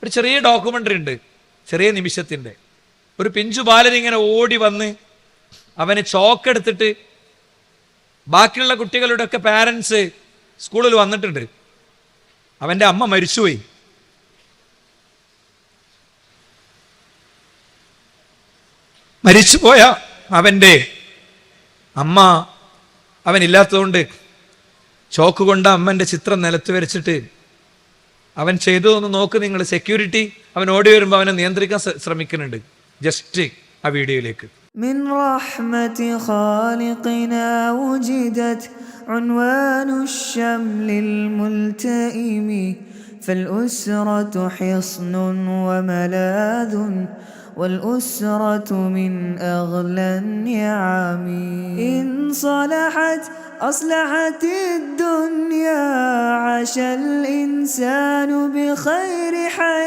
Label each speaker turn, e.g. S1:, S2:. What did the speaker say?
S1: ഒരു ചെറിയ ഡോക്യുമെൻ്ററി ഉണ്ട്, ചെറിയ നിമിഷത്തിൻ്റെ. ഒരു പിഞ്ചു ബാലനിങ്ങനെ ഓടി വന്ന് അവന് ചോക്കെടുത്തിട്ട് ബാക്കിയുള്ള കുട്ടികളുടെ ഒക്കെ പാരൻസ് സ്കൂളിൽ വന്നിട്ടുണ്ട്. അവൻ്റെ അമ്മ മരിച്ചുപോയി. മരിച്ചുപോയ അവൻ്റെ അമ്മ അവനില്ലാത്തതുകൊണ്ട് ചോക്ക് കൊണ്ട് അമ്മൻ്റെ ചിത്രം നിലത്ത് വരച്ചിട്ട് അവൻ ചെയ്തതൊന്ന് നോക്ക് നിങ്ങൾ. സെക്യൂരിറ്റി അവൻ ഓടി വരുമ്പോൾ അവനെ നിയന്ത്രിക്കാൻ ശ്രമിക്കുന്നുണ്ട്. ജസ്റ്റ് ആ വീഡിയോയിലേക്ക്.
S2: من رحمة خالقنا وجدت عنوان الشمل الملتئم فالأسرة حصن وملاذ والأسرة من أغلى النعم إن صلحت أصلحت الدنيا عاش الإنسان بخير حياة.